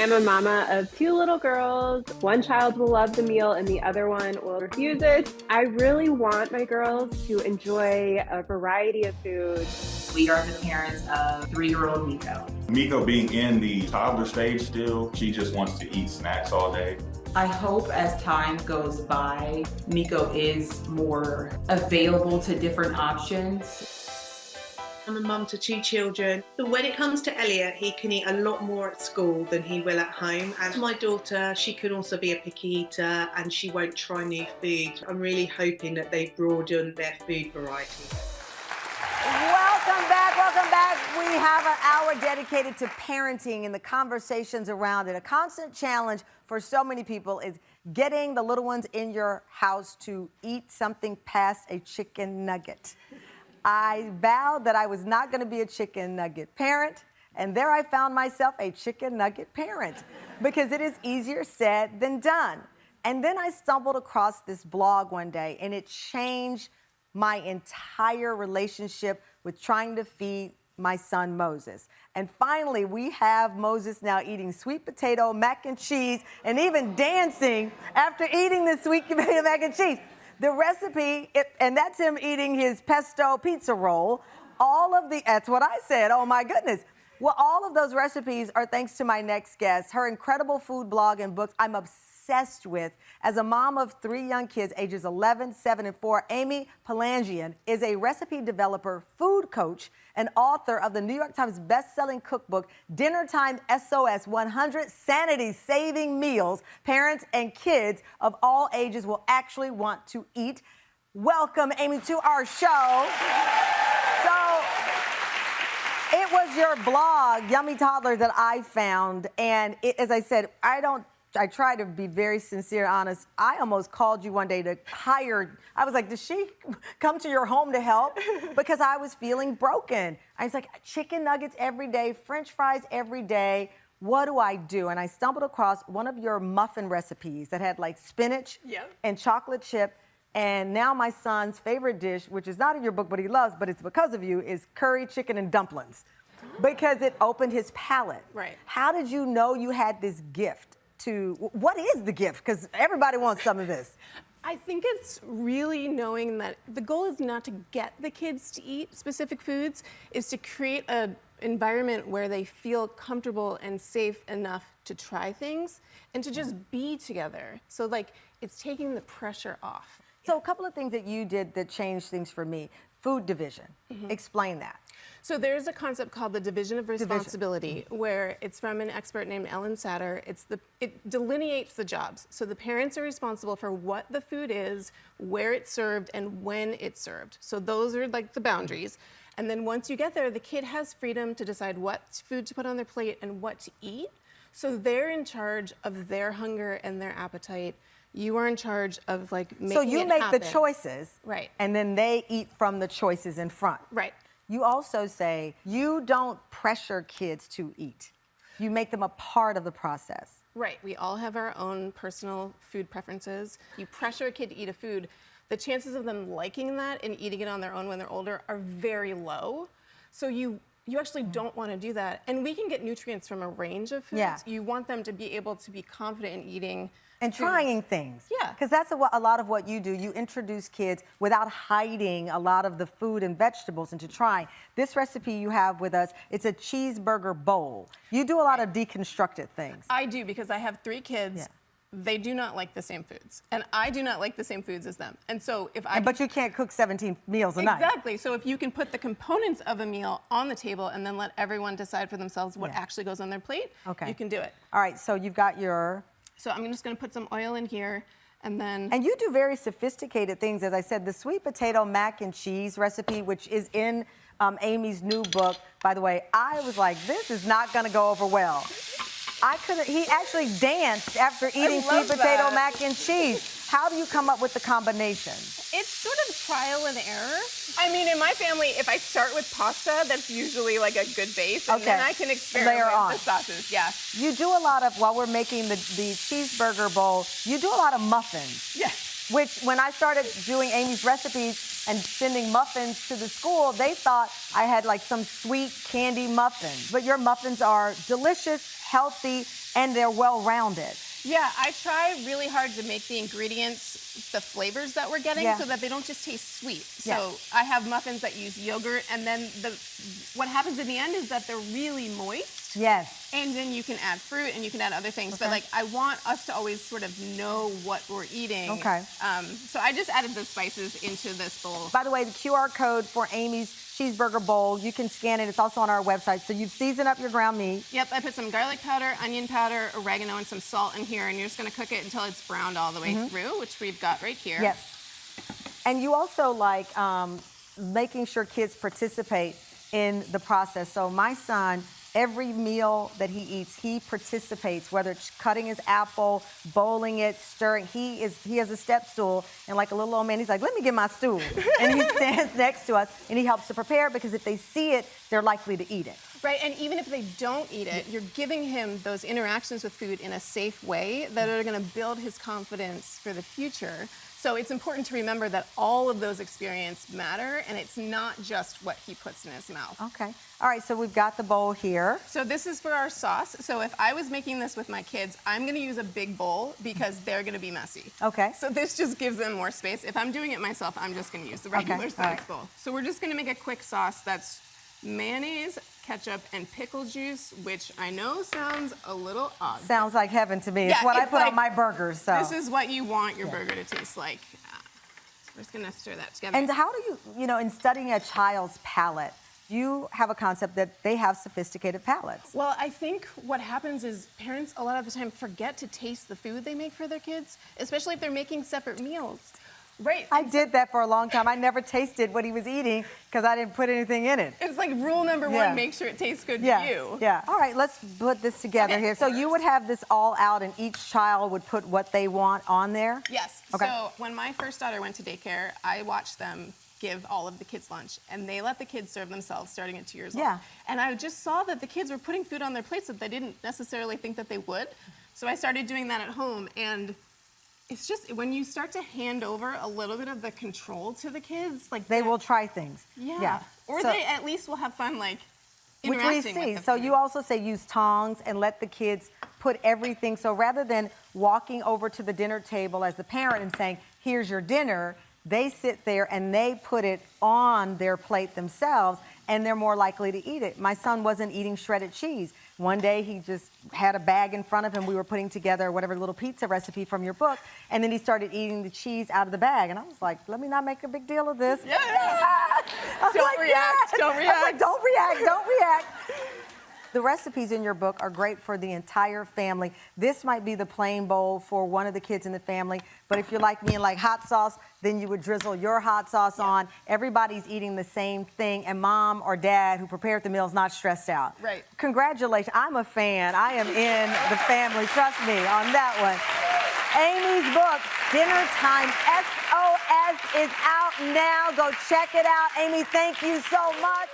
I'm a mama of two little girls. One child will love the meal and the other one will refuse it. I really want my girls to enjoy a variety of foods. We are the parents of 3-year-old Miko. Miko being in the toddler stage still, she just wants to eat snacks all day. I hope as time goes by, Miko is more available to different options. I'm a mum to 2 children. But when it comes to Elliot, he can eat a lot more at school than he will at home. And my daughter, she can also be a picky eater and she won't try new food. I'm really hoping that they broaden their food variety. Welcome back, welcome back. We have an hour dedicated to parenting and the conversations around it. A constant challenge for so many people is getting the little ones in your house to eat something past a chicken nugget. I vowed that I was not going to be a chicken nugget parent, and there I found myself a chicken nugget parent because it is easier said than done. And then I stumbled across this blog one day, and it changed my entire relationship with trying to feed my son Moses. And finally, we have Moses now eating sweet potato mac and cheese and even dancing after eating the sweet potato mac and cheese. The recipe, and that's him eating his pesto pizza roll. That's what I said, oh my goodness. Well, all of those recipes are thanks to my next guest. Her incredible food blog and books I'm obsessed with. As a mom of 3 young kids, ages 11, 7, and 4, Amy Palanjian is a recipe developer, food coach, and author of the New York Times best-selling cookbook, Dinner Time SOS, 100 Sanity-Saving Meals Parents and Kids of all ages will actually want to eat. Welcome, Amy, to our show. So, it was your blog, Yummy Toddler, that I found, and as I said, I try to be very sincere, honest. I almost called you one day to hire. I was like, does she come to your home to help? Because I was feeling broken. I was like, chicken nuggets every day, French fries every day. What do I do? And I stumbled across one of your muffin recipes that had like spinach and chocolate chip. And now my son's favorite dish, which is not in your book, but he loves, but it's because of you, is curry chicken and dumplings. Because it opened his palate. Right. How did you know you had this gift? What is the gift? Because everybody wants some of this. I think it's really knowing that the goal is not to get the kids to eat specific foods, is to create an environment where they feel comfortable and safe enough to try things and to just be together. So like, it's taking the pressure off. So a couple of things that you did that changed things for me. Food division. Explain that. So there's a concept called the division of responsibility, where it's from an expert named Ellen Satter. It delineates the jobs. So the parents are responsible for what the food is, where it's served, and when it's served. So those are like the boundaries. And then once you get there, the kid has freedom to decide what food to put on their plate and what to eat. So they're in charge of their hunger and their appetite. You are in charge of like making it happen. So you make the choices, right? And then they eat from the choices in front, right? You also say you don't pressure kids to eat. You make them a part of the process. Right. We all have our own personal food preferences. You pressure a kid to eat a food, the chances of them liking that and eating it on their own when they're older are very low. So you actually don't want to do that. And we can get nutrients from a range of foods. Yeah. You want them to be able to be confident in eating and foods. Trying things. Yeah. Because that's a lot of what you do. You introduce kids without hiding a lot of the food and vegetables into trying. This recipe you have with us, it's a cheeseburger bowl. You do a lot of deconstructed things. I do, because I have 3 kids. Yeah. They do not like the same foods, and I do not like the same foods as them. And so but you can't cook 17 meals a night. Exactly. So if you can put the components of a meal on the table and then let everyone decide for themselves what actually goes on their plate, you can do it. All right, so you've got your... So I'm just gonna put some oil in here, and then... And you do very sophisticated things. As I said, the sweet potato mac and cheese recipe, which is in Amy's new book. By the way, I was like, this is not gonna go over well. He actually danced after eating sweet potato mac and cheese. How do you come up with the combinations? It's sort of trial and error. I mean, in my family, if I start with pasta, that's usually like a good base, and then I can experiment with the sauces. Yeah. You do a lot of, while we're making the cheeseburger bowl, you do a lot of muffins. Yes. Which, when I started doing Amy's recipes and sending muffins to the school, they thought I had like some sweet candy muffins. But your muffins are delicious, healthy, and they're well-rounded. Yeah, I try really hard to make the ingredients the flavors that we're getting so that they don't just taste sweet. So I have muffins that use yogurt, and then what happens in the end is that they're really moist. Yes. And then you can add fruit and you can add other things. But like, I want us to always sort of know what we're eating. Okay. So I just added the spices into this bowl. By the way, the QR code for Amy's cheeseburger bowl, you can scan it. It's also on our website. So you season up your ground meat. Yep, I put some garlic powder, onion powder, oregano, and some salt in here. And you're just gonna cook it until it's browned all the way through, which we've got right here. Yes. And you also like making sure kids participate in the process. So my son, every meal that he eats, he participates, whether it's cutting his apple, bowling it, stirring. He has a step stool, and like a little old man, he's like, let me get my stool. And he stands next to us, and he helps to prepare, because if they see it, they're likely to eat it. Right, and even if they don't eat it, you're giving him those interactions with food in a safe way that are gonna build his confidence for the future. So it's important to remember that all of those experiences matter, and it's not just what he puts in his mouth. Okay. All right, so we've got the bowl here. So this is for our sauce. So if I was making this with my kids, I'm gonna use a big bowl because they're gonna be messy. Okay. So this just gives them more space. If I'm doing it myself, I'm just gonna use the regular size bowl. So we're just gonna make a quick sauce that's mayonnaise, ketchup, and pickle juice, which I know sounds a little odd. Sounds like heaven to me. It's what I put on my burgers. So this is what you want your burger to taste like. So we're just gonna stir that together. And how do you know, in studying a child's palate, you have a concept that they have sophisticated palates. Well, I think what happens is parents a lot of the time forget to taste the food they make for their kids, especially if they're making separate meals. Right. I did that for a long time. I never tasted what he was eating because I didn't put anything in it. It's like rule number one, make sure it tastes good to you. Yeah. All right, let's put this together here. So you would have this all out, and each child would put what they want on there? Yes. Okay. So when my first daughter went to daycare, I watched them give all of the kids lunch, and they let the kids serve themselves starting at 2 years old. And I just saw that the kids were putting food on their plates that they didn't necessarily think that they would. So I started doing that at home, and it's just when you start to hand over a little bit of the control to the kids, like they will try things. Or so, they at least will have fun, like which interacting we see. with the So food. you also say use tongs and let the kids put everything. So rather than walking over to the dinner table as the parent and saying, "Here's your dinner," they sit there and they put it on their plate themselves, and they're more likely to eat it. My son wasn't eating shredded cheese. One day he just had a bag in front of him. We were putting together whatever little pizza recipe from your book, and then he started eating the cheese out of the bag. And I was like, let me not make a big deal of this. Don't react. Don't react. Like, don't react. Don't react. The recipes in your book are great for the entire family. This might be the plain bowl for one of the kids in the family, but if you're like me and like hot sauce, then you would drizzle your hot sauce on. Everybody's eating the same thing, and mom or dad who prepared the meal is not stressed out. Right. Congratulations. I'm a fan. I am in the family. Trust me on that one. Amy's book, Dinner Time SOS, is out now. Go check it out. Amy, thank you so much.